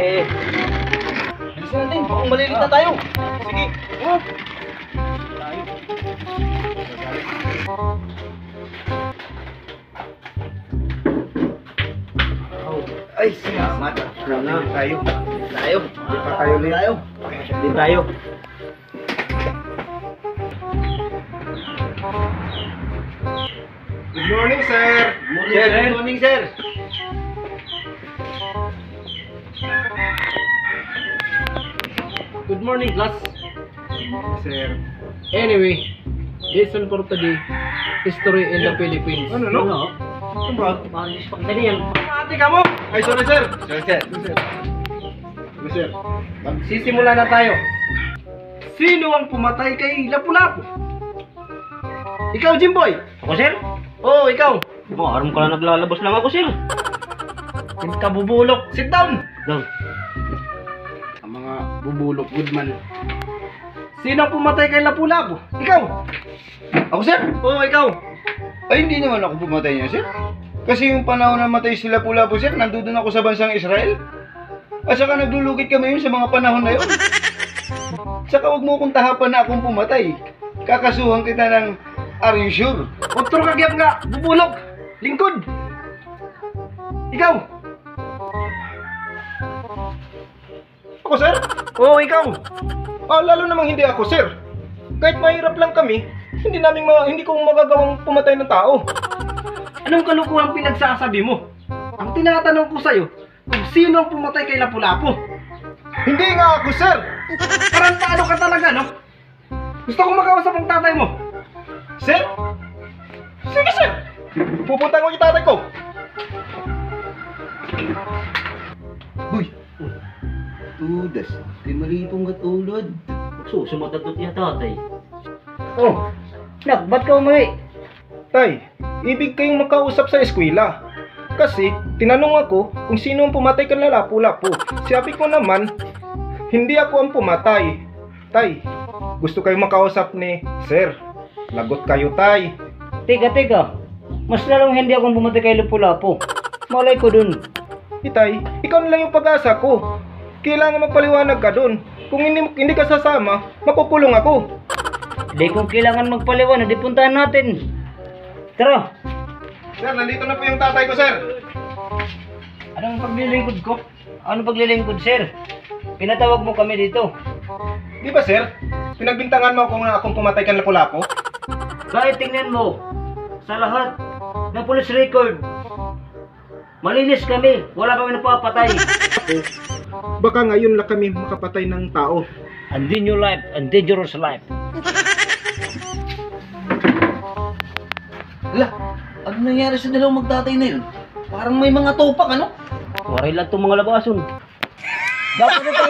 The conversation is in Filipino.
Bilisan natin, baka malilit na tayo. Sige. Oh. Ay, salamat. Salamat tayo. Tayo. Di pa tayo ulit. Tayo. Di tayo. Good morning, sir. Good morning, sir. Good morning, class. Sir. Anyway, lesson for today, history in the Philippines. Ano, no? Ano ba? Malis pag yan. Ate ka mo! Ay, sorry, sir. Sir, sir. Ano, sir? Magsisimula na tayo. Sino ang pumatay kay Lapu-Lapu? Ikaw, Jimboy. Ako, sir? Oo, ikaw. Aram ko lang naglalabas lang ako, sir. Hindi ka bubulok. Sit down. Down. Ang mga bubulok, good man. Sino ang pumatay kay Lapu-Lapu? Ikaw. Ako, sir? Oo, ikaw. Ay, hindi naman ako pumatay niya, sir. Kasi yung panahon na matay sila Lapu-Lapu, sir, nandun ako sa bansang Israel. At saka naglulugit kami yun sa mga panahon na yun. Saka huwag mo kong tahapan na akong pumatay. Kakasuhan kita ng are you sure? Otro kagyap nga, bubulok. Lingkod. Ikaw. Ako, sir? Oo, ikaw. Lalo namang hindi ako, sir. Kahit mahirap lang kami, hindi ko magagawang pumatay ng tao. Anong kalukuhang pinagsasabi mo? Ang tinatanong ko sa'yo, kung sino ang pumatay kay Lapu-Lapu? Hindi nga ako, sir. Tarantado ka talaga, no? Gusto ko makausap ang tatay mo. Sir? Sige, sir. Pupunta ko yung tatay ko. Uy! Tudas, di malipong katulad. Susumatat doon niya tatay. Oh, nak, ba't ka umuwi? Tay, ibig kayong makausap sa eskwela. Kasi, tinanong ako kung sino ang pumatay kay Lapu-Lapu. Sabi ko naman, hindi ako ang pumatay. Tay, gusto kayong makausap ni Sir. Lagot kayo, tay. Teka. Mas lalong hindi akong pumatay kay Lapu-Lapu. Malay ko dun. Tay, ikaw na lang yung pag-asa ko. Kailangan magpaliwanag ka dun. Kung hindi ka sasama, makukulong ako. Hindi kung kailangan magpaliwanag, di puntahan natin. Tara. Sir, nandito na po yung tatay ko, sir. Anong paglilingkod ko? Anong paglilingkod, sir? Pinatawag mo kami dito. Di ba, sir? Pinagbintangan mo kung akong pumatay kay Lapu-Lapu? Kahit tingnan mo, sa lahat ng police record, malinis kami, wala kami napapatay. Baka ngayon lang kami makapatay ng tao. And in your life, and dangerous life. Hala, ano nangyari sa dalawang magtatay na yun? Parang may mga topak, ano? Waray lang itong mga labason. Dapat ito.